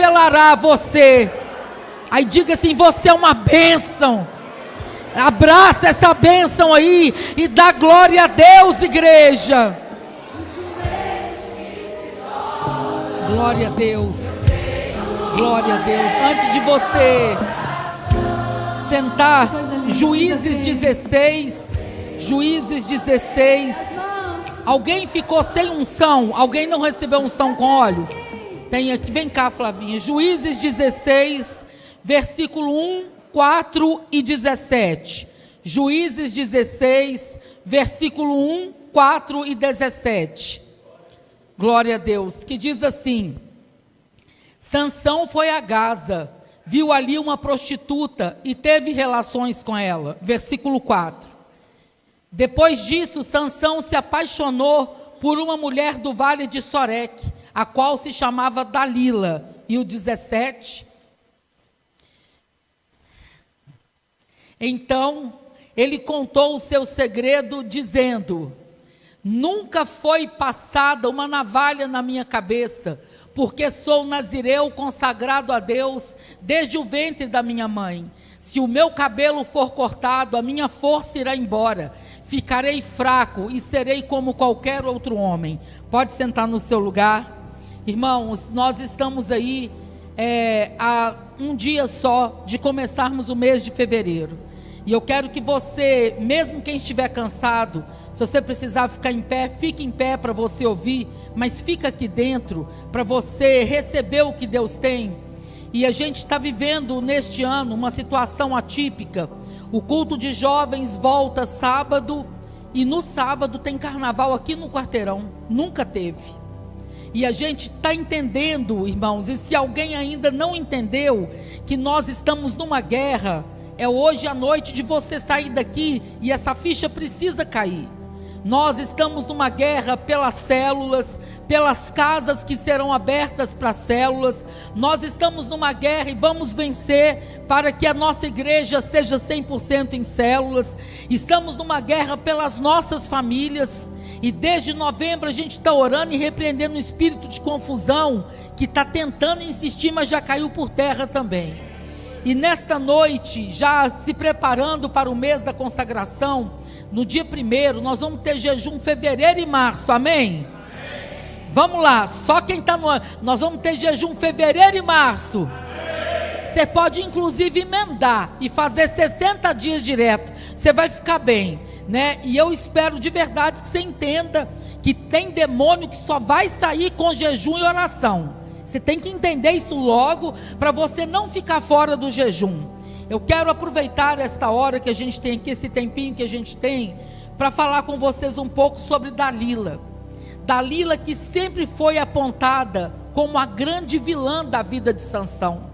revelará a você. Aí diga assim: você é uma bênção. Abraça essa bênção aí e dá glória a Deus, igreja. Glória a Deus. Glória a Deus. Antes de você sentar, Juízes 16. Juízes 16. Alguém ficou sem unção? Alguém não recebeu unção com óleo? Tem aqui, vem cá, Flavinha. Juízes 16, versículo 1, 4 e 17. Juízes 16, versículo 1, 4 e 17. Glória a Deus. Que diz assim: Sansão foi a Gaza, viu ali uma prostituta e teve relações com ela. Versículo 4. Depois disso, Sansão se apaixonou por uma mulher do vale de Soreque, a qual se chamava Dalila. E o 17. Então, ele contou o seu segredo, dizendo: nunca foi passada uma navalha na minha cabeça, porque sou nazireu consagrado a Deus desde o ventre da minha mãe. Se o meu cabelo for cortado, a minha força irá embora. Ficarei fraco e serei como qualquer outro homem. Pode sentar no seu lugar. Irmãos, nós estamos aí há um dia só de começarmos o mês de fevereiro. E eu quero que você, mesmo quem estiver cansado, se você precisar ficar em pé, fique em pé para você ouvir, mas fica aqui dentro para você receber o que Deus tem. E a gente está vivendo neste ano uma situação atípica. O culto de jovens volta sábado, e no sábado tem carnaval aqui no quarteirão. Nunca teve. E a gente está entendendo, irmãos, e se alguém ainda não entendeu, que nós estamos numa guerra, é hoje à noite de você sair daqui, e essa ficha precisa cair. Nós estamos numa guerra pelas células, pelas casas que serão abertas para células. Nós estamos numa guerra e vamos vencer para que a nossa igreja seja 100% em células. Estamos numa guerra pelas nossas famílias. E desde novembro a gente está orando e repreendendo o espírito de confusão que está tentando insistir, mas já caiu por terra também. E nesta noite, já se preparando para o mês da consagração, no dia 1º, nós vamos ter jejum fevereiro e março, amém? Vamos lá, só quem está no... Nós vamos ter jejum fevereiro e março. Você pode inclusive emendar e fazer 60 dias direto, você vai ficar bem, né? E eu espero de verdade que você entenda que tem demônio que só vai sair com jejum e oração. Você tem que entender isso logo, para você não ficar fora do jejum. Eu quero aproveitar esta hora que a gente tem aqui, esse tempinho que a gente tem, para falar com vocês um pouco sobre Dalila. Dalila, que sempre foi apontada como a grande vilã da vida de Sansão.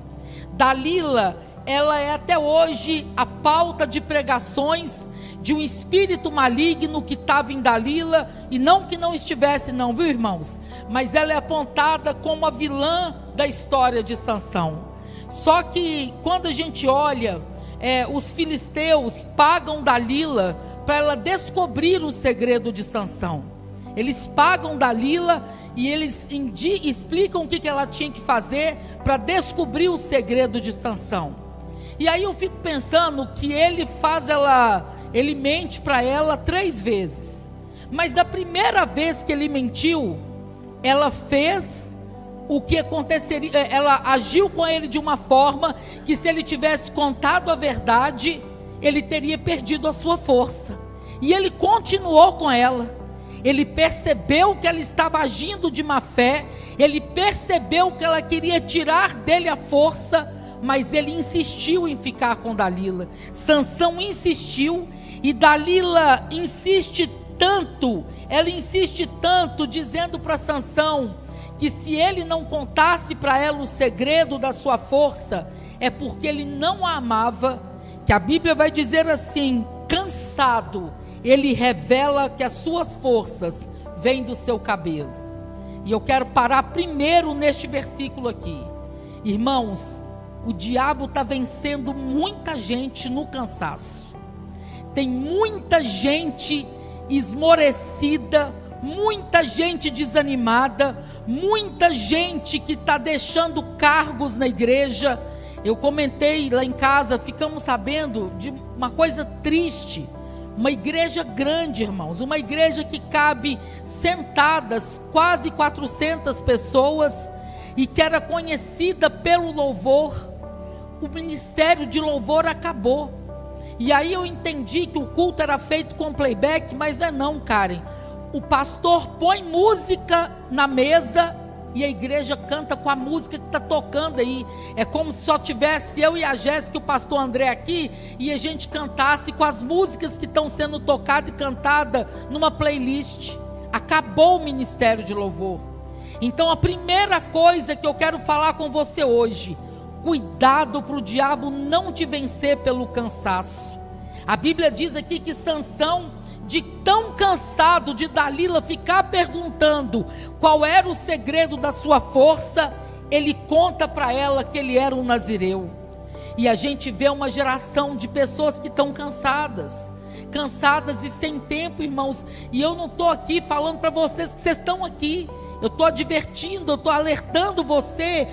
Dalila, ela é até hoje a pauta de pregações de um espírito maligno que estava em Dalila, e não que não estivesse não, viu, irmãos? Mas ela é apontada como a vilã da história de Sansão. Só que quando a gente olha, os filisteus pagam Dalila para ela descobrir o segredo de Sansão. Eles pagam Dalila e eles explicam o que ela tinha que fazer para descobrir o segredo de Sansão. E aí eu fico pensando que ele mente para ela 3 vezes. Mas da primeira vez que ele mentiu, ela fez o que aconteceria, ela agiu com ele de uma forma que, se ele tivesse contado a verdade, ele teria perdido a sua força. E ele continuou com ela. Ele percebeu que ela estava agindo de má fé, ele percebeu que ela queria tirar dele a força, mas ele insistiu em ficar com Dalila. Sansão insistiu, e Dalila insiste tanto, ela insiste tanto, dizendo para Sansão que se ele não contasse para ela o segredo da sua força, é porque ele não a amava, que a Bíblia vai dizer assim: cansado, ele revela que as suas forças vêm do seu cabelo. E eu quero parar primeiro neste versículo aqui. Irmãos, o diabo está vencendo muita gente no cansaço. Tem muita gente esmorecida muita gente desanimada, muita gente que está deixando cargos na igreja. Eu comentei lá em casa, ficamos sabendo de uma coisa triste. Uma igreja grande, irmãos, uma igreja que cabe sentadas quase 400 pessoas e que era conhecida pelo louvor. O ministério de louvor acabou. E aí eu entendi que o culto era feito com playback, mas não é não, Karen. O pastor põe música na mesa e a igreja canta com a música que está tocando aí. É como se só tivesse eu e a Jéssica e o pastor André aqui, e a gente cantasse com as músicas que estão sendo tocadas e cantadas numa playlist. Acabou o ministério de louvor. Então a primeira coisa que eu quero falar com você hoje: cuidado para o diabo não te vencer pelo cansaço. A Bíblia diz aqui que Sansão, de tão cansado de Dalila ficar perguntando qual era o segredo da sua força, ele conta para ela que ele era um nazireu. E a gente vê uma geração de pessoas que estão cansadas e sem tempo, irmãos. E eu não estou aqui falando para vocês que vocês estão aqui, eu estou advertindo, eu estou alertando você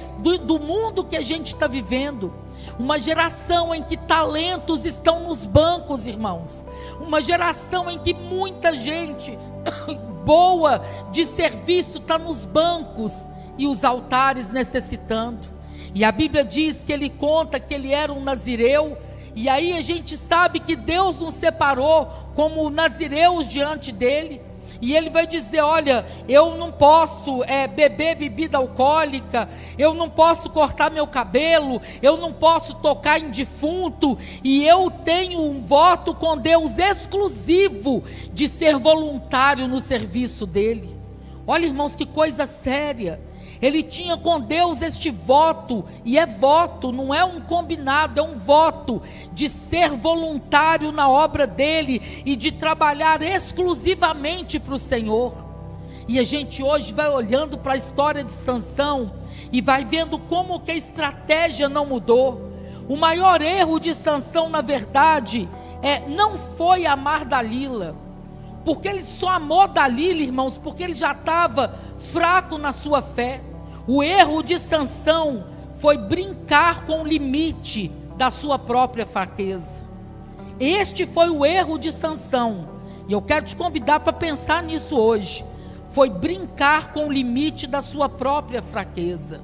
do mundo que a gente está vivendo. Uma geração em que talentos estão nos bancos, irmãos. Uma geração em que muita gente boa de serviço está nos bancos e os altares necessitando. E a Bíblia diz que ele conta que ele era um nazireu. E aí a gente sabe que Deus nos separou como nazireus diante dele. E ele vai dizer: olha, eu não posso beber bebida alcoólica, eu não posso cortar meu cabelo, eu não posso tocar em defunto, e eu tenho um voto com Deus exclusivo de ser voluntário no serviço dele. Olha, irmãos, que coisa séria. Ele tinha com Deus este voto, e é voto, não é um combinado, é um voto de ser voluntário na obra dele e de trabalhar exclusivamente para o Senhor. E a gente hoje vai olhando para a história de Sansão e vai vendo como que a estratégia não mudou. O maior erro de Sansão, na verdade, não foi amar Dalila, porque ele só amou Dalila, irmãos, porque ele já estava fraco na sua fé. O erro de Sansão foi brincar com o limite da sua própria fraqueza. Este foi o erro de Sansão, e eu quero te convidar para pensar nisso hoje. Foi brincar com o limite da sua própria fraqueza.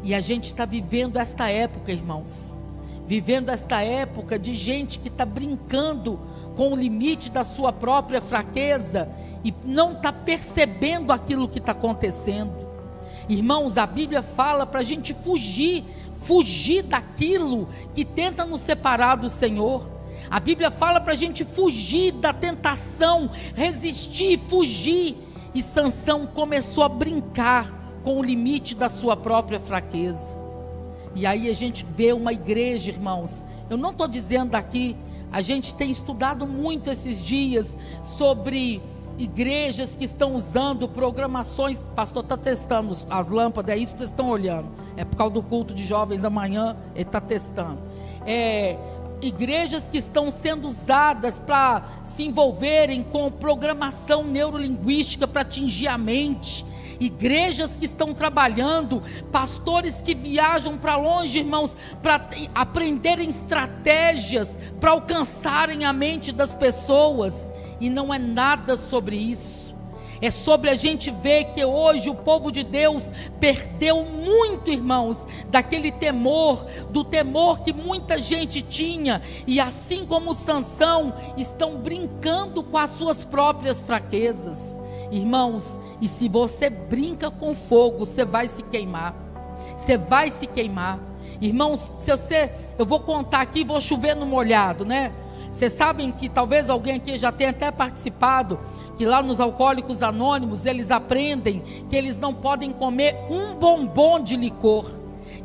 E a gente está vivendo esta época, irmãos, vivendo esta época de gente que está brincando com o limite da sua própria fraqueza e não está percebendo aquilo que está acontecendo. Irmãos, a Bíblia fala para a gente fugir daquilo que tenta nos separar do Senhor. A Bíblia fala para a gente fugir da tentação, resistir, fugir. E Sansão começou a brincar com o limite da sua própria fraqueza. E aí a gente vê uma igreja, irmãos, eu não estou dizendo aqui, a gente tem estudado muito esses dias sobre igrejas que estão usando programações. O pastor está testando as lâmpadas, é isso que vocês estão olhando, é por causa do culto de jovens amanhã, ele está testando. Igrejas que estão sendo usadas para se envolverem com programação neurolinguística para atingir a mente. Igrejas que estão trabalhando, pastores que viajam para longe, irmãos, para aprenderem estratégias para alcançarem a mente das pessoas. E não é nada sobre isso. É sobre a gente ver que hoje o povo de Deus perdeu muito, irmãos, daquele temor, do temor que muita gente tinha. E assim como Sansão, estão brincando com as suas próprias fraquezas. Irmãos, e se você brinca com fogo, você vai se queimar. Você vai se queimar. Irmãos, eu vou contar aqui, vou chover no molhado, né? Vocês sabem que talvez alguém aqui já tenha até participado, que lá nos Alcoólicos Anônimos, eles aprendem que eles não podem comer um bombom de licor,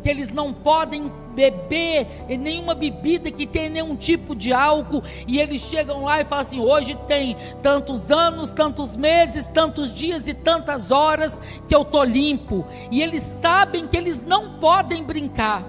que eles não podem beber nenhuma bebida que tenha nenhum tipo de álcool, e eles chegam lá e falam assim: hoje tem tantos anos, tantos meses, tantos dias e tantas horas que eu estou limpo. E eles sabem que eles não podem brincar.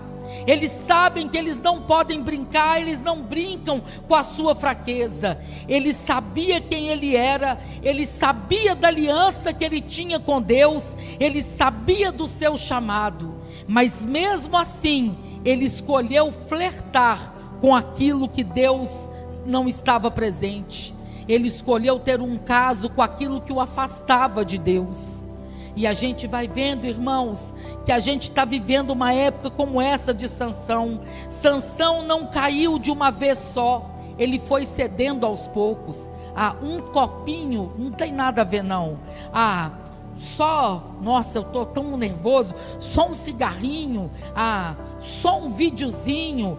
Eles sabem que eles não podem brincar, eles não brincam com a sua fraqueza. Ele sabia quem ele era, ele sabia da aliança que ele tinha com Deus, ele sabia do seu chamado. Mas mesmo assim, ele escolheu flertar com aquilo que Deus não estava presente. Ele escolheu ter um caso com aquilo que o afastava de Deus. E a gente vai vendo, irmãos, que a gente está vivendo uma época como essa de Sansão. Sansão não caiu de uma vez só, ele foi cedendo aos poucos. Um copinho, não tem nada a ver não. Nossa, eu estou tão nervoso, só um cigarrinho, só um videozinho,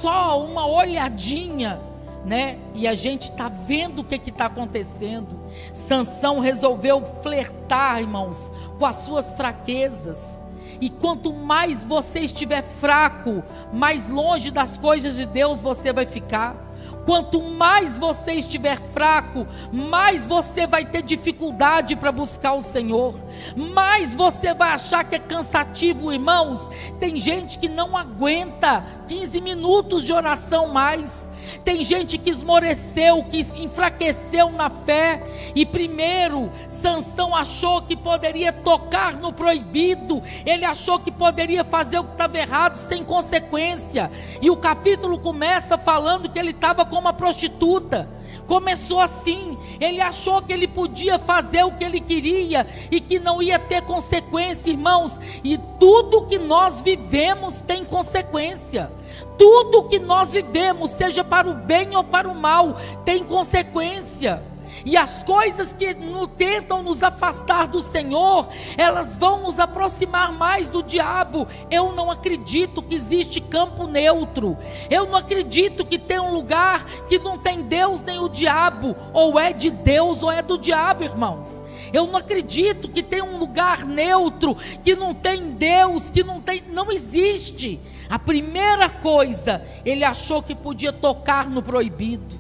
só uma olhadinha, né? E a gente está vendo o que está acontecendo. Sansão resolveu flertar, irmãos, com as suas fraquezas. E quanto mais você estiver fraco, mais longe das coisas de Deus você vai ficar. Quanto mais você estiver fraco, mais você vai ter dificuldade para buscar o Senhor, mais você vai achar que é cansativo, irmãos. Tem gente que não aguenta 15 minutos de oração mais. Tem gente que esmoreceu, que enfraqueceu na fé. E primeiro, Sansão achou que poderia tocar no proibido. Ele achou que poderia fazer o que estava errado sem consequência. E o capítulo começa falando que ele estava com uma prostituta. Começou assim, ele achou que ele podia fazer o que ele queria e que não ia ter consequência, irmãos. E tudo que nós vivemos tem consequência. Tudo que nós vivemos, seja para o bem ou para o mal, tem consequência. E as coisas que tentam nos afastar do Senhor, elas vão nos aproximar mais do diabo. Eu não acredito que existe campo neutro. Eu não acredito que tem um lugar que não tem Deus nem o diabo. Ou é de Deus ou é do diabo, irmãos. Eu não acredito que tem um lugar neutro, que não tem Deus, que não existe. A primeira coisa, ele achou que podia tocar no proibido.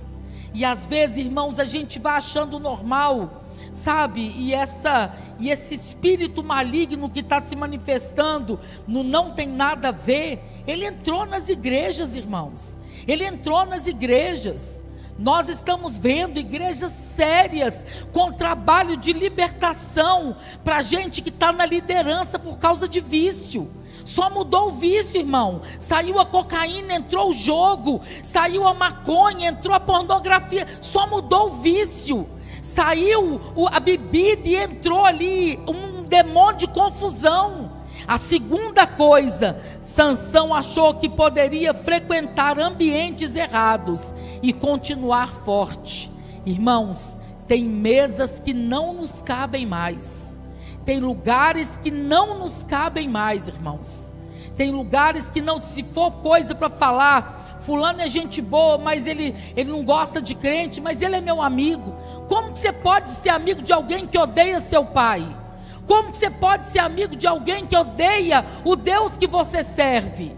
E às vezes, irmãos, a gente vai achando normal, sabe? E esse espírito maligno que está se manifestando, não tem nada a ver. Ele entrou nas igrejas, irmãos. Ele entrou nas igrejas. Nós estamos vendo igrejas sérias, com trabalho de libertação, para gente que está na liderança por causa de vício. Só mudou o vício, irmão. Saiu a cocaína, entrou o jogo. Saiu a maconha, entrou a pornografia. Só mudou o vício. Saiu a bebida e entrou ali um demônio de confusão. A segunda coisa, Sansão achou que poderia frequentar ambientes errados e continuar forte. Irmãos, tem mesas que não nos cabem mais. Tem lugares que não nos cabem mais, irmãos. Tem lugares que não, se for coisa para falar, fulano é gente boa, mas ele não gosta de crente, mas ele é meu amigo. Como que você pode ser amigo de alguém que odeia seu pai? Como que você pode ser amigo de alguém que odeia o Deus que você serve?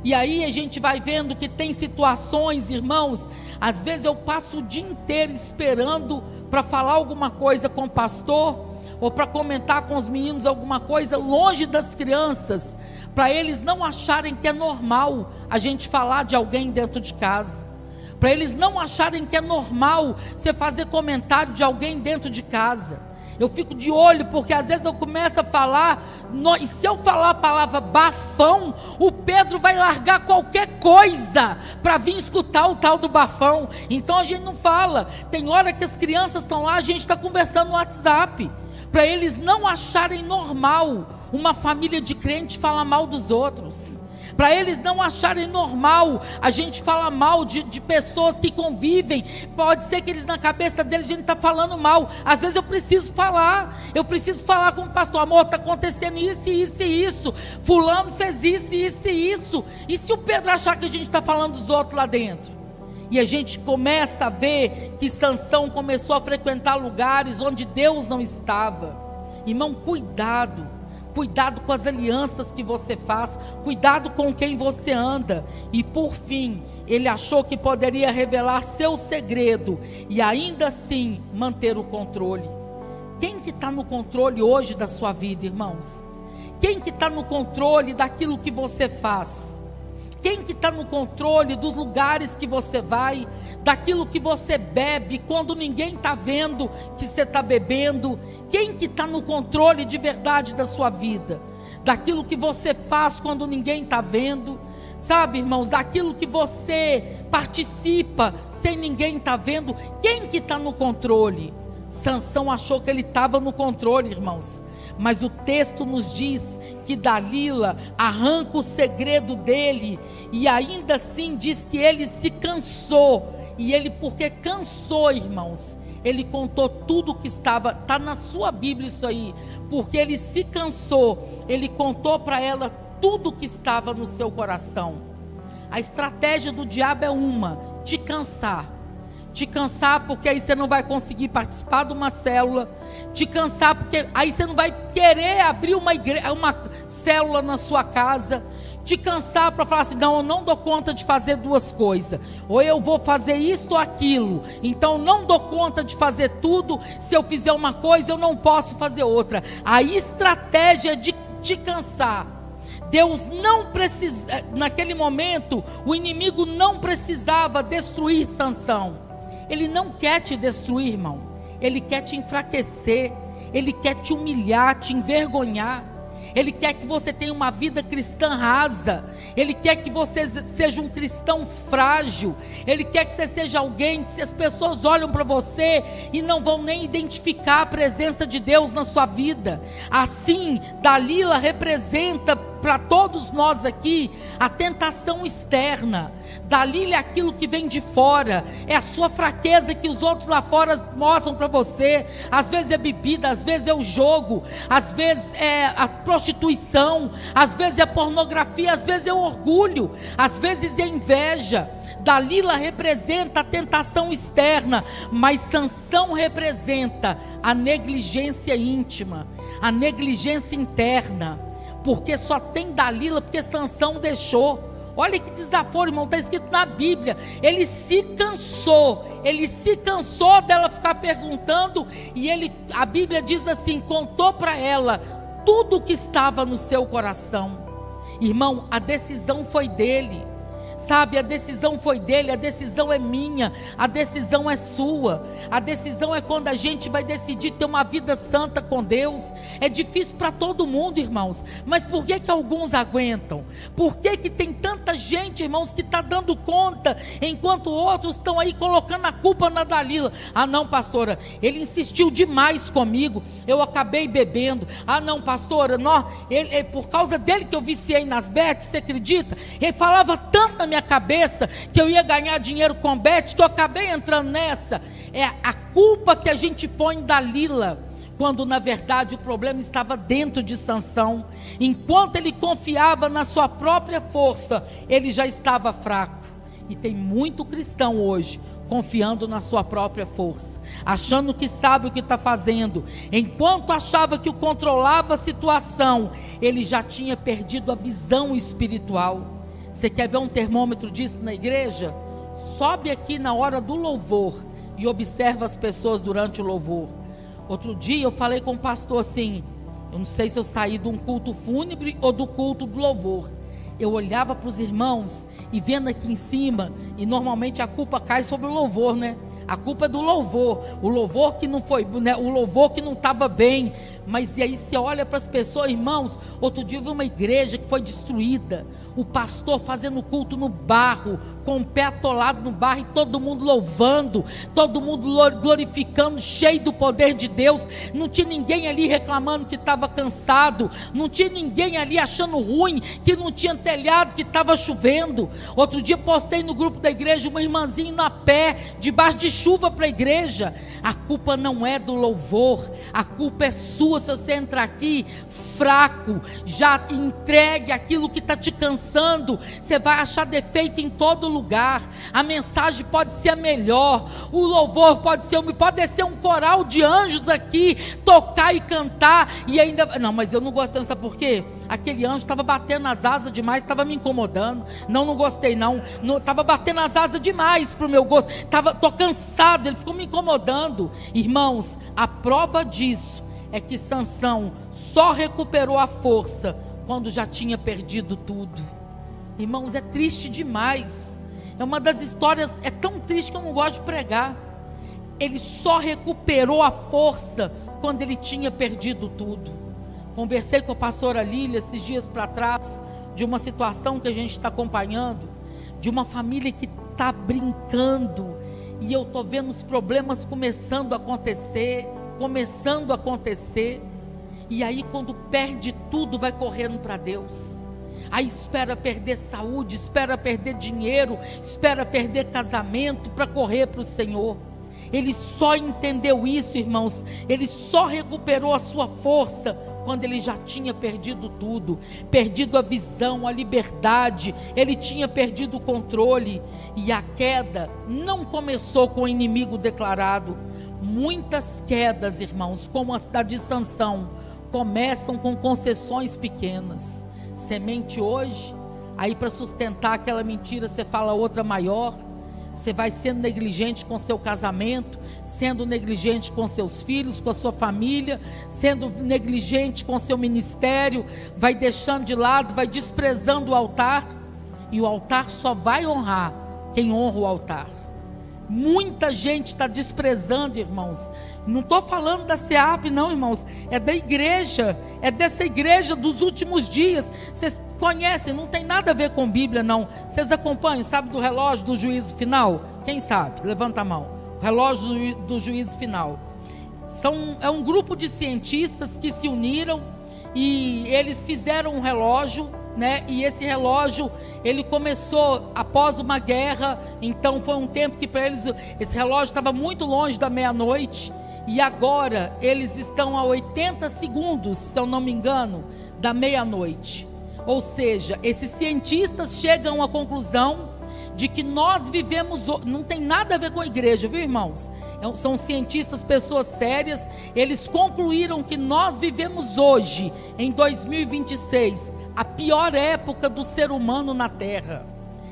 E aí a gente vai vendo que tem situações, irmãos, às vezes eu passo o dia inteiro esperando para falar alguma coisa com o pastor, ou para comentar com os meninos alguma coisa longe das crianças, para eles não acharem que é normal a gente falar de alguém dentro de casa, para eles não acharem que é normal você fazer comentário de alguém dentro de casa. Eu fico de olho, porque às vezes eu começo a falar, e se eu falar a palavra bafão, o Pedro vai largar qualquer coisa para vir escutar o tal do bafão. Então a gente não fala. Tem hora que as crianças estão lá, a gente está conversando no WhatsApp, para eles não acharem normal uma família de crente falar mal dos outros, para eles não acharem normal a gente falar mal de pessoas que convivem. Pode ser que eles, na cabeça deles, a gente está falando mal. Às vezes eu preciso falar com o pastor: amor, está acontecendo isso, isso e isso, fulano fez isso, isso e isso. E se o Pedro achar que a gente está falando dos outros lá dentro? E a gente começa a ver que Sansão começou a frequentar lugares onde Deus não estava. Irmão, cuidado com as alianças que você faz, cuidado com quem você anda. E por fim, ele achou que poderia revelar seu segredo e ainda assim manter o controle. Quem que está no controle hoje da sua vida, irmãos? Quem que está no controle daquilo que você faz? Quem que está no controle dos lugares que você vai, daquilo que você bebe, quando ninguém está vendo que você está bebendo? Quem que está no controle de verdade da sua vida? Daquilo que você faz quando ninguém está vendo? Sabe, irmãos, daquilo que você participa sem ninguém estar vendo? Quem que está no controle? Sansão achou que ele estava no controle, irmãos. Mas o texto nos diz que Dalila arranca o segredo dele, e ainda assim diz que ele se cansou. E ele, porque cansou, irmãos, ele contou tudo que estava, está na sua Bíblia isso aí, porque ele se cansou, ele contou para ela tudo que estava no seu coração. A estratégia do diabo é uma: te cansar. Te cansar, porque aí você não vai conseguir participar de uma célula. Te cansar, porque aí você não vai querer abrir uma célula na sua casa. Te cansar para falar assim: não, eu não dou conta de fazer duas coisas. Ou eu vou fazer isto ou aquilo. Então não dou conta de fazer tudo. Se eu fizer uma coisa, eu não posso fazer outra. A estratégia é de te cansar. Deus não precisa, naquele momento, o inimigo não precisava destruir Sansão. Ele não quer te destruir, irmão. Ele quer te enfraquecer. Ele quer te humilhar, te envergonhar. Ele quer que você tenha uma vida cristã rasa. Ele quer que você seja um cristão frágil. Ele quer que você seja alguém que as pessoas olham para você e não vão nem identificar a presença de Deus na sua vida. Assim, Dalila representa para todos nós aqui a tentação externa. Dalila é aquilo que vem de fora, é a sua fraqueza que os outros lá fora mostram para você. Às vezes é bebida, às vezes é o jogo, às vezes é a prostituição, às vezes é pornografia, às vezes é o orgulho, às vezes é inveja. Dalila representa a tentação externa, mas Sansão representa a negligência íntima, a negligência interna. Porque só tem Dalila porque Sansão deixou. Olha que desaforo, irmão, está escrito na Bíblia. Ele se cansou dela ficar perguntando, e a Bíblia diz assim, contou para ela tudo o que estava no seu coração. Irmão, a decisão foi dele. Sabe, a decisão foi dele, a decisão é minha, a decisão é sua. A decisão é quando a gente vai decidir ter uma vida santa com Deus. É difícil para todo mundo, irmãos, mas por que alguns aguentam? Por que tem tanta gente, irmãos, que está dando conta, enquanto outros estão aí colocando a culpa na Dalila? Ah não, pastora, ele insistiu demais comigo, eu acabei bebendo. Ah não, pastora, por causa dele que eu viciei nas bets, você acredita? Ele falava tanto na minha cabeça que eu ia ganhar dinheiro com bet, que eu acabei entrando nessa. É a culpa que a gente põe em Dalila, quando na verdade o problema estava dentro de Sansão. Enquanto ele confiava na sua própria força, ele já estava fraco. E tem muito cristão hoje confiando na sua própria força, achando que sabe o que está fazendo. Enquanto achava que controlava a situação, ele já tinha perdido a visão espiritual. Você quer ver um termômetro disso na igreja? Sobe aqui na hora do louvor e observa as pessoas durante o louvor. Outro dia eu falei com o pastor assim, eu não sei se eu saí de um culto fúnebre ou do culto do louvor. Eu olhava para os irmãos e vendo aqui em cima, e normalmente a culpa cai sobre o louvor, né? A culpa é do louvor, o louvor que não foi, né? O louvor que não estava bem. Mas e aí você olha para as pessoas, irmãos. Outro dia eu vi uma igreja que foi destruída, o pastor fazendo culto no barro, com o pé atolado no barro, e todo mundo louvando, todo mundo glorificando, cheio do poder de Deus. Não tinha ninguém ali reclamando que estava cansado, não tinha ninguém ali achando ruim que não tinha telhado, que estava chovendo. Outro dia postei no grupo da igreja uma irmãzinha indo a pé, debaixo de chuva para a igreja. A culpa não é do louvor, a culpa é sua. Se você entrar aqui fraco, já entregue aquilo que está te cansando, você vai achar defeito em todo lugar. A mensagem pode ser a melhor, o louvor pode descer um coral de anjos aqui, tocar e cantar, e ainda, não, mas eu não gostei, sabe por quê? Aquele anjo estava batendo as asas demais, estava me incomodando. Não gostei não, estava batendo as asas demais para o meu gosto, estou cansado, ele ficou me incomodando. Irmãos, a prova disso é que Sansão só recuperou a força quando já tinha perdido tudo. Irmãos, é triste demais. É uma das histórias, é tão triste que eu não gosto de pregar. Ele só recuperou a força quando ele tinha perdido tudo. Conversei com a pastora Lília esses dias para trás, de uma situação que a gente está acompanhando, de uma família que está brincando, e eu estou vendo os problemas começando a acontecer, e aí quando perde tudo, vai correndo para Deus. Aí espera perder saúde, espera perder dinheiro, espera perder casamento para correr para o Senhor. Ele só entendeu isso, irmãos. Ele só recuperou a sua força quando ele já tinha perdido tudo, perdido a visão, a liberdade. Ele tinha perdido o controle. E a queda não começou com o inimigo declarado. Muitas quedas, irmãos, como a da de Sansão, começam com concessões pequenas. Semente hoje, aí para sustentar aquela mentira você fala outra maior. Você vai sendo negligente com seu casamento, sendo negligente com seus filhos, com a sua família, sendo negligente com seu ministério, vai deixando de lado, vai desprezando o altar, e o altar só vai honrar quem honra o altar. Muita gente está desprezando, irmãos. Não estou falando da SEAP não, irmãos, é da igreja, é dessa igreja dos últimos dias. Vocês conhecem, não tem nada a ver com Bíblia não. Vocês acompanham, sabe do relógio do juízo final? Quem sabe? Levanta a mão. O relógio do juízo final. É um grupo de cientistas que se uniram e eles fizeram um relógio, né? E esse relógio, ele começou após uma guerra. Então foi um tempo que para eles esse relógio estava muito longe da meia-noite, e agora eles estão a 80 segundos, se eu não me engano, da meia-noite. Ou seja, esses cientistas chegam à conclusão de que nós vivemos, não tem nada a ver com a igreja, viu, irmãos? São cientistas, pessoas sérias. Eles concluíram que nós vivemos hoje, em 2026, a pior época do ser humano na Terra.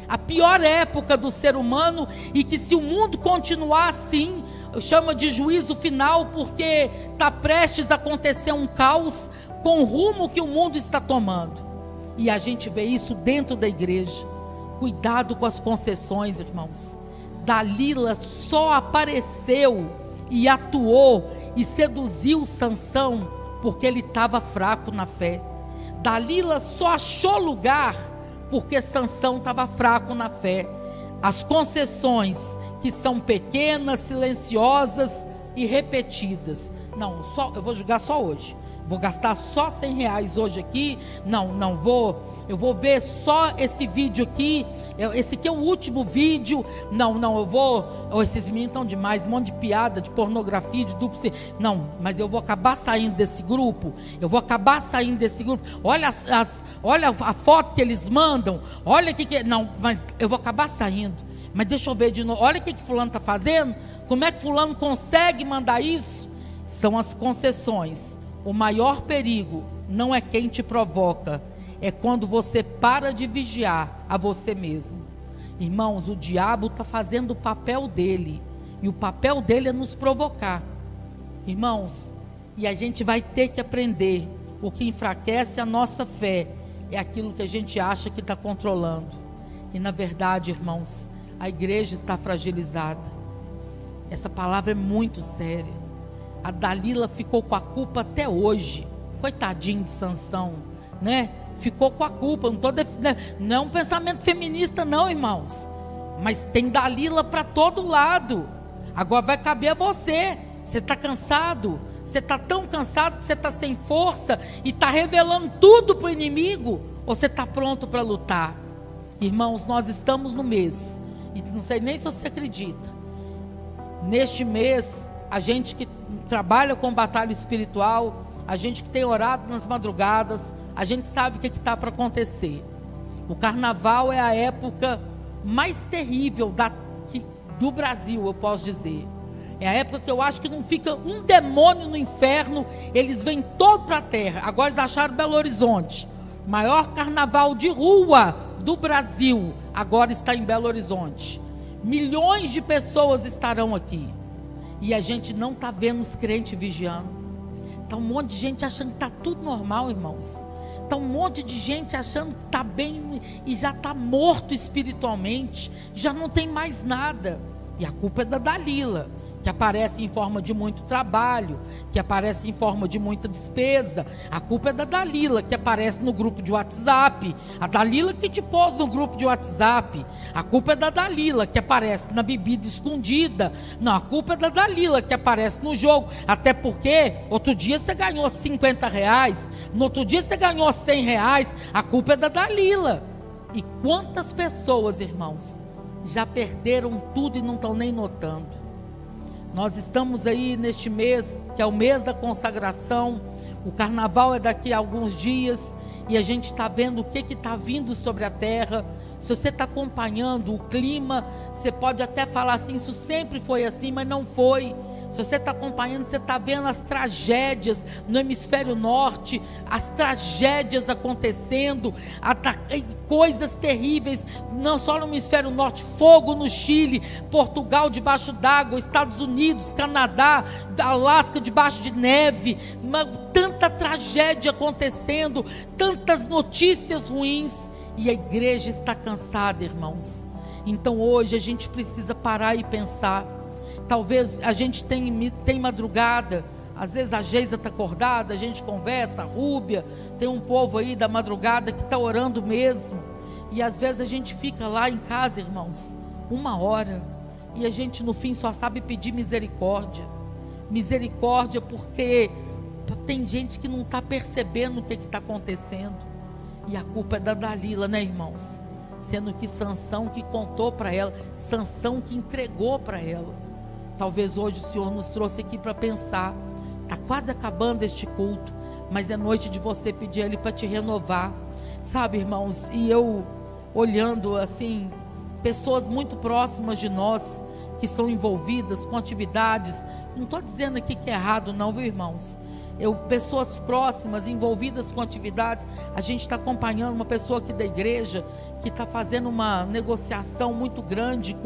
A pior época do ser humano, e que se o mundo continuar assim, chama de juízo final, porque está prestes a acontecer um caos com o rumo que o mundo está tomando. E a gente vê isso dentro da igreja. Cuidado com as concessões, irmãos. Dalila só apareceu e atuou e seduziu Sansão porque ele estava fraco na fé. Dalila só achou lugar porque Sansão estava fraco na fé. As concessões que são pequenas, silenciosas e repetidas. Não, eu vou julgar só hoje. Vou gastar só R$100 hoje aqui. Não vou. Eu vou ver só esse vídeo aqui. Esse aqui é o último vídeo. Eu vou. Esses meninos estão demais. Um monte de piada, de pornografia, de duplo. Não, mas eu vou acabar saindo desse grupo. Olha olha a foto que eles mandam. Olha que. Não, mas eu vou acabar saindo. Mas deixa eu ver de novo. Olha o que fulano está fazendo. Como é que fulano consegue mandar isso? São as concessões. O maior perigo não é quem te provoca, é quando você para de vigiar a você mesmo. Irmãos, o diabo está fazendo o papel dele, e o papel dele é nos provocar. Irmãos, e a gente vai ter que aprender. O que enfraquece a nossa fé é aquilo que a gente acha que está controlando. E na verdade, irmãos, a igreja está fragilizada. Essa palavra é muito séria. A Dalila ficou com a culpa até hoje. Coitadinho de Sansão, né? Ficou com a culpa. Não é um pensamento feminista não, irmãos. Mas tem Dalila para todo lado. Agora vai caber a você. Você está cansado? Você está tão cansado que você está sem força e está revelando tudo para o inimigo? Ou você está pronto para lutar? Irmãos, nós estamos no mês, e não sei nem se você acredita, neste mês, a gente que trabalha com batalha espiritual, a gente que tem orado nas madrugadas, a gente sabe o que está para acontecer. O carnaval é a época mais terrível do Brasil, eu posso dizer. É a época que eu acho que não fica um demônio no inferno, eles vêm todo para a terra. Agora eles acharam Belo Horizonte, maior carnaval de rua do Brasil, agora está em Belo Horizonte. Milhões de pessoas estarão aqui. E a gente não está vendo os crentes vigiando. Está um monte de gente achando que está tudo normal, irmãos. Está um monte de gente achando que está bem e já está morto espiritualmente, já não tem mais nada. E a culpa é da Dalila, que aparece em forma de muito trabalho, que aparece em forma de muita despesa. A culpa é da Dalila, que aparece no grupo de WhatsApp. A Dalila que te pôs no grupo de WhatsApp. A culpa é da Dalila, que aparece na bebida escondida. Não, a culpa é da Dalila, que aparece no jogo. Até porque, outro dia você ganhou R$50, no outro dia você ganhou R$100. A culpa é da Dalila. E quantas pessoas, irmãos, já perderam tudo e não estão nem notando? Nós estamos aí neste mês, que é o mês da consagração. O carnaval é daqui a alguns dias e a gente está vendo o que está vindo sobre a terra. Se você está acompanhando o clima, você pode até falar assim, isso sempre foi assim, mas não foi. Se você está acompanhando, você está vendo as tragédias no hemisfério norte, as tragédias acontecendo, coisas terríveis, não só no hemisfério norte, fogo no Chile, Portugal debaixo d'água, Estados Unidos, Canadá, Alasca debaixo de neve, tanta tragédia acontecendo, tantas notícias ruins, e a igreja está cansada, irmãos. Então hoje a gente precisa parar e pensar. Talvez a gente tem madrugada, às vezes a Geisa está acordada, a gente conversa, a Rúbia, tem um povo aí da madrugada que está orando mesmo, e às vezes a gente fica lá em casa, irmãos, 1 hora, e a gente no fim só sabe pedir misericórdia, porque tem gente que não está percebendo o que está acontecendo, e a culpa é da Dalila, né, irmãos? Sendo que Sansão que contou para ela, Sansão que entregou para ela. Talvez hoje o Senhor nos trouxe aqui para pensar. Está quase acabando este culto, mas é noite de você pedir a Ele para te renovar. Sabe, irmãos, e eu olhando assim, pessoas muito próximas de nós, que são envolvidas com atividades, não estou dizendo aqui que é errado não, viu, irmãos? Pessoas próximas, envolvidas com atividades, a gente está acompanhando uma pessoa aqui da igreja, que está fazendo uma negociação muito grande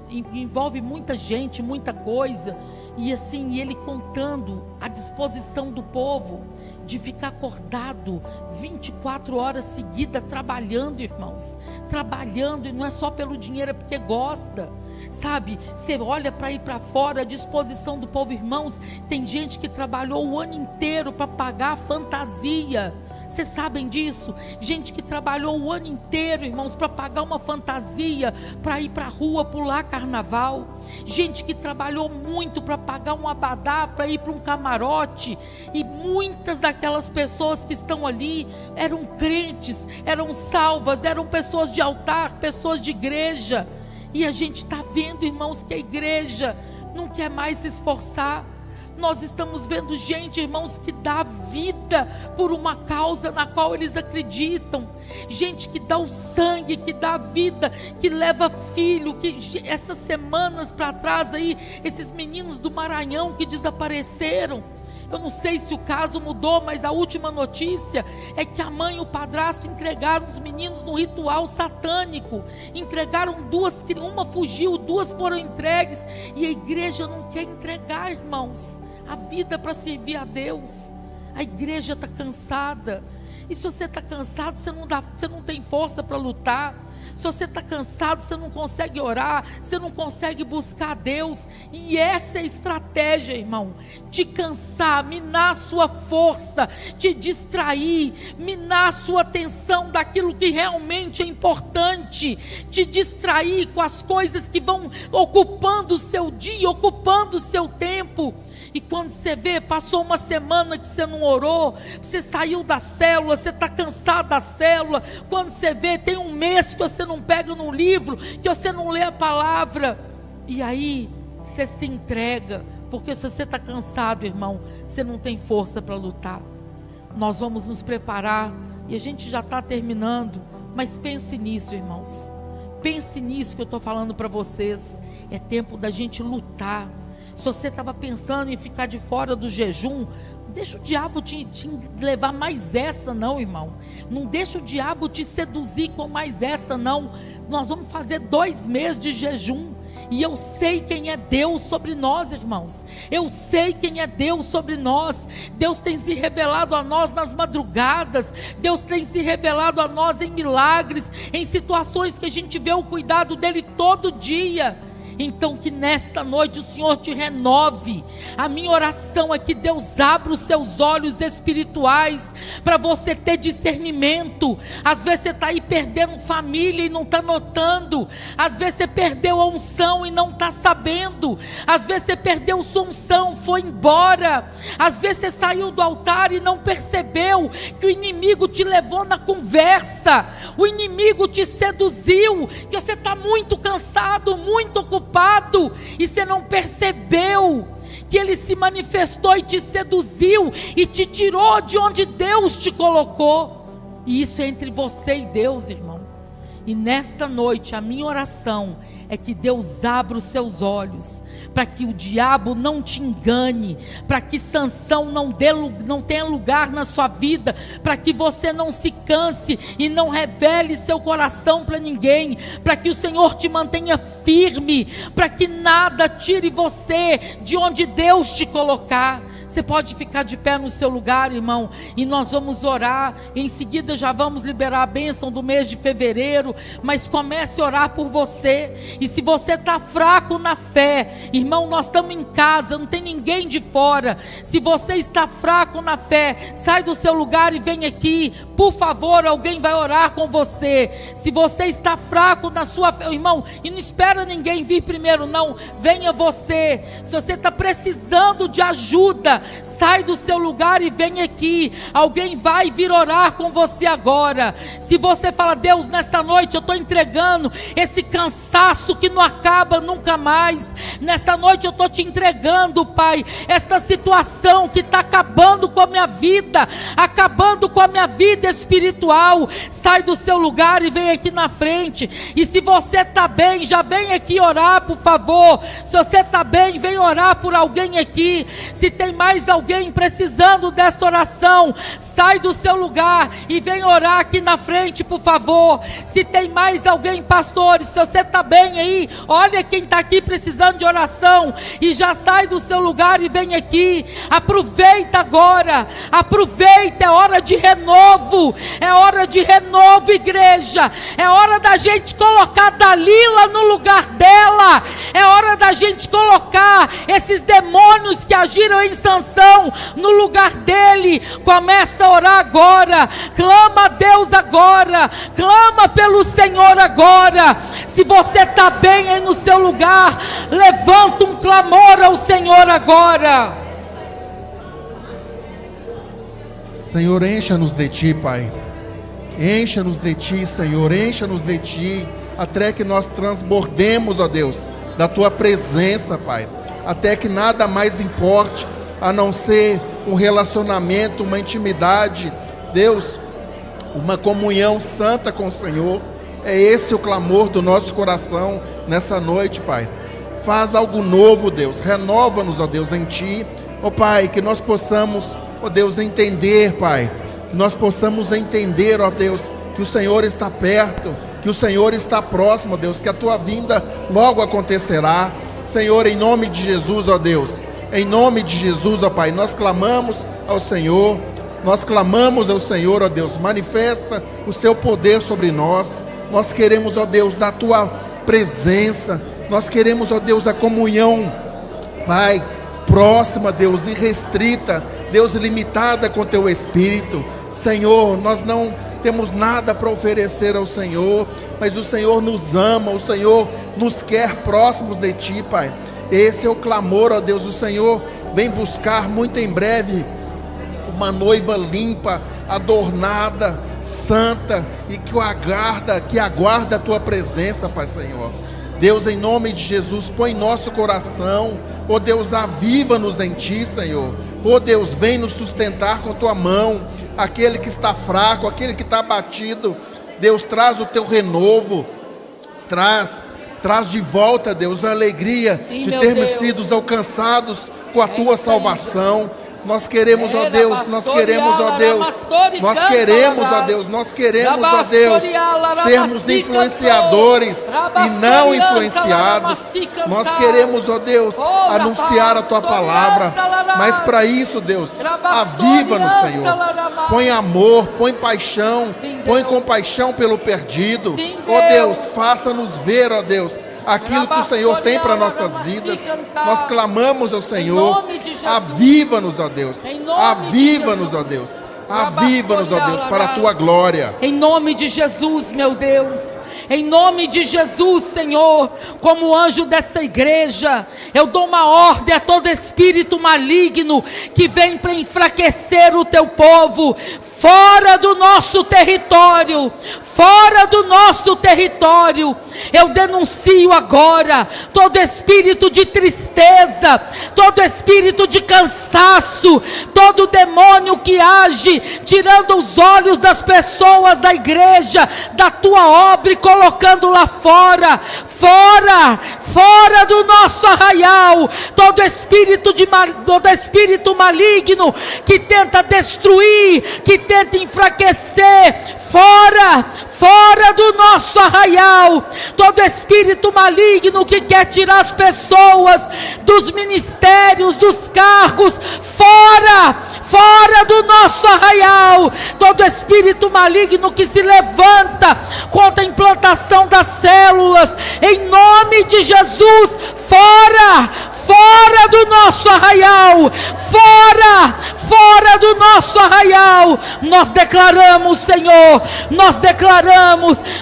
envolve muita gente, muita coisa, e assim, ele contando a disposição do povo, de ficar acordado 24 horas seguidas, trabalhando, irmãos, trabalhando, e não é só pelo dinheiro, é porque gosta, sabe, você olha para ir para fora, a disposição do povo, irmãos, tem gente que trabalhou o ano inteiro para pagar a fantasia. Vocês sabem disso? Gente que trabalhou o ano inteiro, irmãos, para pagar uma fantasia, para ir para a rua pular carnaval. Gente que trabalhou muito para pagar um abadá, para ir para um camarote. E muitas daquelas pessoas que estão ali eram crentes, eram salvas, eram pessoas de altar, pessoas de igreja. E a gente está vendo, irmãos, que a igreja não quer mais se esforçar. Nós estamos vendo gente, irmãos, que dá vida por uma causa na qual eles acreditam. Gente que dá o sangue, que dá a vida, que leva filho, que essas semanas para trás aí, esses meninos do Maranhão que desapareceram. Eu não sei se o caso mudou, mas a última notícia é que a mãe e o padrasto entregaram os meninos no ritual satânico. Entregaram duas, uma fugiu, 2 foram entregues. E a igreja não quer entregar, irmãos, a vida para servir a Deus. A igreja está cansada. E se você está cansado, você não tem força para lutar. Se você está cansado, você não consegue orar, você não consegue buscar a Deus. E essa é a estratégia, irmão: te cansar, minar a sua força, te distrair, minar a sua atenção daquilo que realmente é importante, te distrair com as coisas que vão ocupando o seu dia, ocupando o seu tempo. E quando você vê, passou uma semana que você não orou, você saiu da célula, você está cansado da célula. Quando você vê, tem um mês que você não pega num livro, que você não lê a palavra. E aí, você se entrega, porque se você está cansado, irmão, você não tem força para lutar. Nós vamos nos preparar, e a gente já está terminando, mas pense nisso, irmãos. Pense nisso que eu estou falando para vocês. É tempo da gente lutar. Se você estava pensando em ficar de fora do jejum, não deixa o diabo te levar mais essa não, irmão. Não deixa o diabo te seduzir com mais essa não. Nós vamos fazer 2 meses de jejum. E eu sei quem é Deus sobre nós, irmãos. Eu sei quem é Deus sobre nós. Deus tem se revelado a nós nas madrugadas. Deus tem se revelado a nós em milagres, em situações que a gente vê o cuidado dele todo dia. Então que nesta noite o Senhor te renove. A minha oração é que Deus abra os seus olhos espirituais, para você ter discernimento. Às vezes você está aí perdendo família e não está notando. Às vezes você perdeu a unção e não está sabendo. Às vezes você perdeu sua unção, foi embora. Às vezes você saiu do altar e não percebeu que o inimigo te levou na conversa. O inimigo te seduziu, que você está muito cansado, muito ocupado, e você não percebeu que ele se manifestou e te seduziu e te tirou de onde Deus te colocou. E isso é entre você e Deus, irmão. E nesta noite a minha oração é que Deus abra os seus olhos, para que o diabo não te engane, para que Sansão não tenha lugar na sua vida, para que você não se canse e não revele seu coração para ninguém, para que o Senhor te mantenha firme, para que nada tire você de onde Deus te colocar. Você pode ficar de pé no seu lugar, irmão, e nós vamos orar. Em seguida já vamos liberar a bênção do mês de fevereiro, mas comece a orar por você. E se você está fraco na fé, irmão, nós estamos em casa, não tem ninguém de fora. Se você está fraco na fé, sai do seu lugar e vem aqui, por favor, alguém vai orar com você. Se você está fraco na sua fé, irmão, e não espera ninguém vir primeiro, não, venha você. Se você está precisando de ajuda, sai do seu lugar e vem aqui. Alguém vai vir orar com você agora. Se você fala: Deus, nessa noite eu estou entregando esse cansaço que não acaba nunca mais. Nessa noite eu estou te entregando, Pai, esta situação que está acabando com a minha vida, acabando com a minha vida espiritual. Sai do seu lugar e vem aqui na frente. E se você está bem, já vem aqui orar, por favor. Se você está bem, vem orar por alguém aqui. Se tem mais alguém precisando desta oração, sai do seu lugar e vem orar aqui na frente, por favor. Se tem mais alguém, pastores, se você está bem aí, olha quem está aqui precisando de oração, e já sai do seu lugar e vem aqui. Aproveita agora, aproveita, é hora de renovo, é hora de renovo, igreja. É hora da gente colocar Dalila no lugar dela, é hora da gente colocar esses demônios que agiram em Sansão no lugar dele. Começa a orar agora, clama a Deus agora, clama pelo Senhor agora. Se você está bem aí no seu lugar, levanta um clamor ao Senhor agora. Senhor, encha-nos de Ti, Pai. Encha-nos de Ti, Senhor, encha-nos de Ti, até que nós transbordemos, ó Deus, da Tua presença, Pai. Até que nada mais importe a não ser um relacionamento, uma intimidade, Deus, uma comunhão santa com o Senhor. É esse o clamor do nosso coração nessa noite, Pai. Faz algo novo, Deus, renova-nos, ó Deus, em Ti, ó Pai, que nós possamos, ó Deus, entender, Pai, que nós possamos entender, ó Deus, que o Senhor está perto, que o Senhor está próximo, ó Deus, que a Tua vinda logo acontecerá. Senhor, em nome de Jesus, ó Deus, em nome de Jesus, ó Pai, nós clamamos ao Senhor, ó Deus, manifesta o Seu poder sobre nós. Nós queremos, ó Deus, da Tua presença, nós queremos, ó Deus, a comunhão, Pai, próxima, Deus, irrestrita, Deus, limitada com Teu Espírito. Senhor, nós não temos nada para oferecer ao Senhor, mas o Senhor nos ama, o Senhor nos quer próximos de Ti, Pai. Esse é o clamor, ó Deus. O Senhor vem buscar muito em breve uma noiva limpa, adornada, santa, e que aguarda a Tua presença, Pai Senhor. Deus, em nome de Jesus, põe em nosso coração, ó Deus, aviva-nos em Ti, Senhor. Ó Deus, vem nos sustentar com Tua mão. Aquele que está fraco, aquele que está abatido, Deus, traz o Teu renovo, traz de volta, Deus, a alegria de termos sido alcançados com a Tua salvação. Nós queremos, ó Deus, nós queremos, ó Deus, nós queremos, ó Deus, nós queremos, ó Deus, sermos influenciadores e não influenciados. Nós queremos, ó Deus, anunciar a Tua palavra, mas para isso, Deus, aviva-nos, Senhor. Põe amor, põe paixão, põe compaixão pelo perdido. Ó Deus, faça-nos ver, ó Deus, aquilo que o Senhor tem para nossas vidas. Nós clamamos ao Senhor, aviva-nos, ó Deus, aviva-nos, ó Deus, aviva-nos, ó Deus, para a Tua glória. Em nome de Jesus, meu Deus. Em nome de Jesus, Senhor, como anjo dessa igreja, eu dou uma ordem a todo espírito maligno que vem para enfraquecer o Teu povo, fora do nosso território, fora do nosso território. Eu denuncio agora todo espírito de tristeza, todo espírito de cansaço, todo demônio que age, tirando os olhos das pessoas da igreja, da Tua obra e colocando lá fora, fora do nosso arraial, todo espírito maligno que tenta destruir, que tenta enfraquecer, fora do nosso arraial, todo espírito maligno que quer tirar as pessoas dos ministérios, dos cargos, fora do nosso arraial, todo espírito maligno que se levanta contra a implantação das células, em nome de Jesus, fora do nosso arraial, fora do nosso arraial. Nós declaramos, Senhor,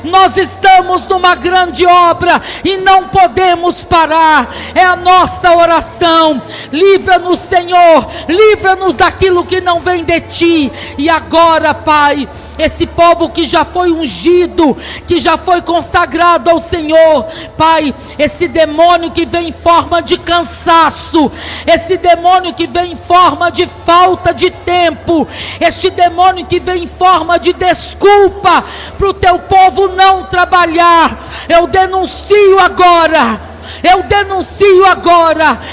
nós estamos numa grande obra e não podemos parar. É a nossa oração. Livra-nos, Senhor, livra-nos daquilo que não vem de Ti. E agora, Pai, esse povo que já foi ungido, que já foi consagrado ao Senhor, Pai, esse demônio que vem em forma de cansaço, esse demônio que vem em forma de falta de tempo, este demônio que vem em forma de desculpa para o Teu povo não trabalhar, eu denuncio agora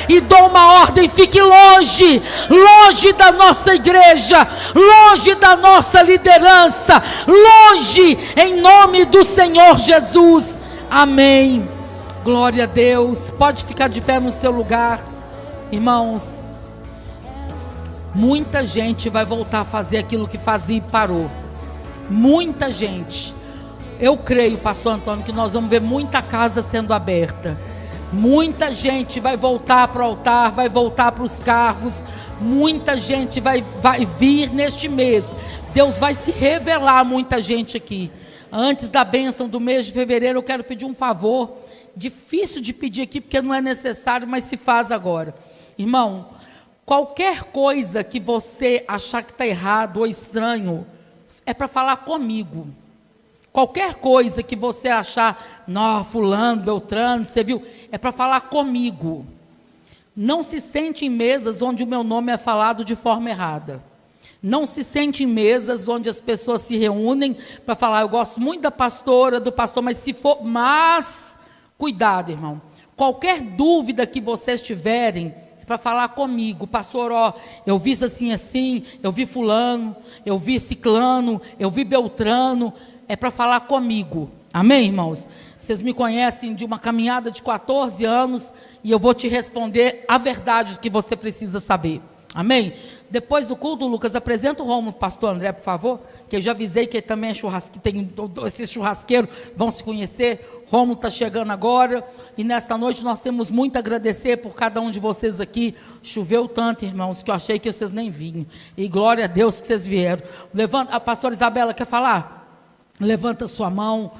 e dou uma ordem: fique longe da nossa igreja, longe da nossa liderança, longe, em nome do Senhor Jesus, amém. Glória a Deus. Pode ficar de pé no seu lugar. Irmãos, muita gente vai voltar a fazer aquilo que fazia e parou, muita gente. Eu creio, pastor Antônio, que nós vamos ver muita casa sendo aberta. Muita gente vai voltar para o altar, vai voltar para os cargos. Muita gente vai vir neste mês. Deus vai se revelar a muita gente aqui. Antes da bênção do mês de fevereiro, eu quero pedir um favor. Difícil de pedir aqui porque não é necessário, mas se faz agora. Irmão, qualquer coisa que você achar que está errado ou estranho, é para falar comigo. Qualquer coisa que você achar, não, fulano, beltrano, você viu, é para falar comigo. Não se sente em mesas onde o meu nome é falado de forma errada. Não se sente em mesas onde as pessoas se reúnem para falar: eu gosto muito da pastora, do pastor, mas cuidado, irmão. Qualquer dúvida que vocês tiverem, é para falar comigo. Pastor, eu vi isso assim, eu vi fulano, eu vi ciclano, eu vi beltrano. É para falar comigo, amém, irmãos? Vocês me conhecem de uma caminhada de 14 anos e eu vou te responder a verdade que você precisa saber, amém? Depois do culto, Lucas, apresenta o Rômulo, pastor André, por favor, que eu já avisei que ele também é churrasqueiro, tem esses churrasqueiros, vão se conhecer. Rômulo está chegando agora, e nesta noite nós temos muito a agradecer por cada um de vocês aqui. Choveu tanto, irmãos, que eu achei que vocês nem vinham, e glória a Deus que vocês vieram. Levanta, a pastora Isabela quer falar? Levanta sua mão.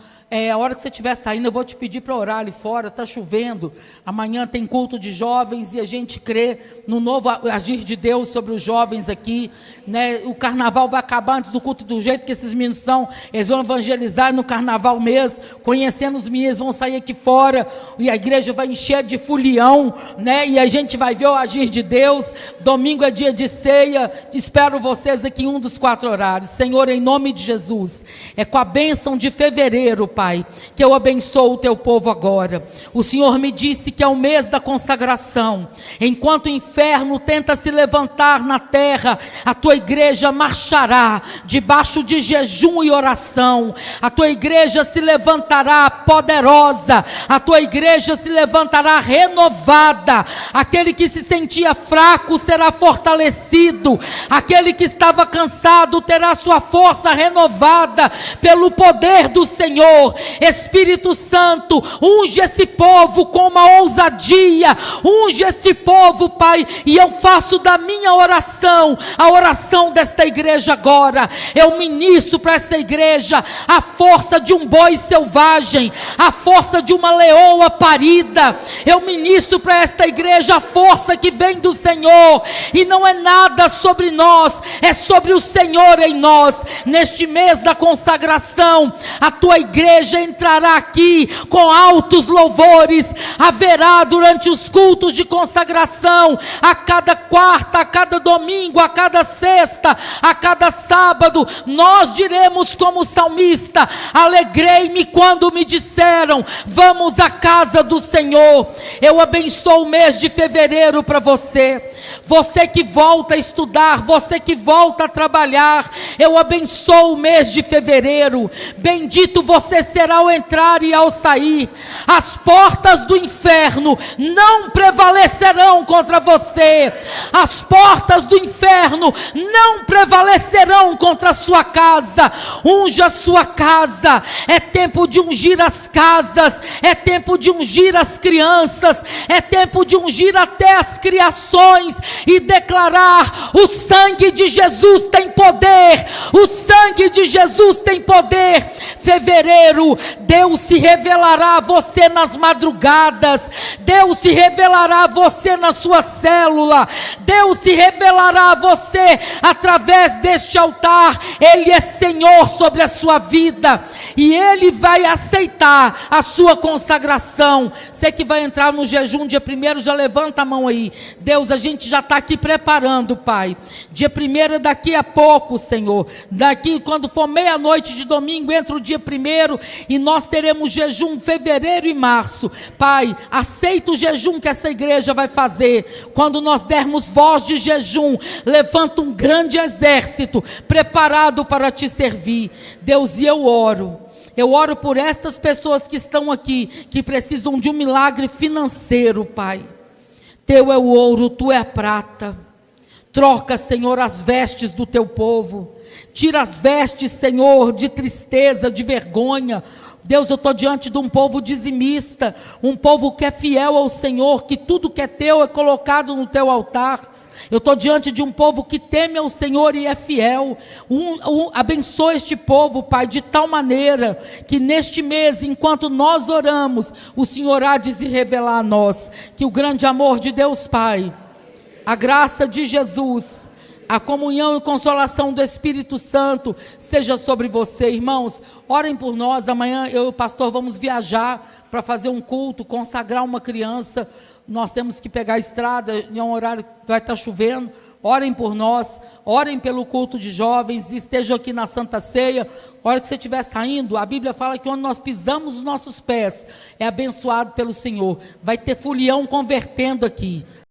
A hora que você estiver saindo, eu vou te pedir para orar ali fora. Está chovendo, amanhã tem culto de jovens e a gente crê no novo agir de Deus sobre os jovens aqui, né? O carnaval vai acabar antes do culto, do jeito que esses meninos são. Eles vão evangelizar no carnaval mesmo, conhecendo os meninos, vão sair aqui fora e a igreja vai encher de folião, né? E a gente vai ver o agir de Deus. Domingo é dia de ceia, espero vocês aqui em um dos 4 horários. Senhor, em nome de Jesus, é com a bênção de fevereiro, Pai, Pai, que eu abençoo o teu povo agora. O Senhor me disse que é o mês da consagração. Enquanto o inferno tenta se levantar na terra, a tua igreja marchará debaixo de jejum e oração. A tua igreja se levantará poderosa. A tua igreja se levantará renovada. Aquele que se sentia fraco será fortalecido. Aquele que estava cansado terá sua força renovada pelo poder do Senhor. Espírito Santo, unge esse povo com uma ousadia, unge esse povo, Pai, e eu faço da minha oração, a oração desta igreja agora. Eu ministro para essa igreja a força de um boi selvagem, a força de uma leoa parida. Eu ministro para esta igreja a força que vem do Senhor, e não é nada sobre nós, é sobre o Senhor em nós. Neste mês da consagração, a tua igreja entrará aqui com altos louvores. Haverá durante os cultos de consagração, a cada quarta, a cada domingo, a cada sexta, a cada sábado, nós diremos como salmista: alegrei-me quando me disseram, vamos à casa do Senhor. Eu abençoo o mês de fevereiro para você. Você que volta a estudar, você que volta a trabalhar, eu abençoo o mês de fevereiro. Bendito você será ao entrar e ao sair. As portas do inferno não prevalecerão contra você. As portas do inferno não prevalecerão contra a sua casa. Unja a sua casa. É tempo de ungir as casas, é tempo de ungir as crianças, é tempo de ungir até as criações e declarar: o sangue de Jesus tem poder, o sangue de Jesus tem poder. Fevereiro, Deus se revelará a você nas madrugadas, Deus se revelará a você na sua célula, Deus se revelará a você através deste altar. Ele é Senhor sobre a sua vida e Ele vai aceitar a sua consagração. Você que vai entrar no jejum dia 1º, já levanta a mão aí. Deus, a gente já está aqui preparando, Pai. Dia 1º é daqui a pouco, Senhor. Daqui, quando for meia-noite de domingo, entra o dia 1º e nós teremos jejum fevereiro e março. Pai, aceita o jejum que essa igreja vai fazer. Quando nós dermos voz de jejum, levanta um grande exército preparado para te servir. Deus, e eu oro. Eu oro por estas pessoas que estão aqui, que precisam de um milagre financeiro, Pai. Teu é o ouro, tu é a prata. Troca, Senhor, as vestes do teu povo. Tira as vestes, Senhor, de tristeza, de vergonha. Deus, eu estou diante de um povo dizimista, um povo que é fiel ao Senhor, que tudo que é teu é colocado no teu altar. Eu estou diante de um povo que teme ao Senhor e é fiel. Abençoa este povo, Pai, de tal maneira que neste mês, enquanto nós oramos, o Senhor há de se revelar a nós. Que o grande amor de Deus Pai, a graça de Jesus, a comunhão e consolação do Espírito Santo seja sobre você. Irmãos, orem por nós. Amanhã eu e o pastor vamos viajar para fazer um culto, consagrar uma criança. Nós temos que pegar a estrada em um horário que vai estar chovendo. Orem por nós, orem pelo culto de jovens, estejam aqui na Santa Ceia. A hora que você estiver saindo, a Bíblia fala que onde nós pisamos os nossos pés é abençoado pelo Senhor. Vai ter folião convertendo aqui.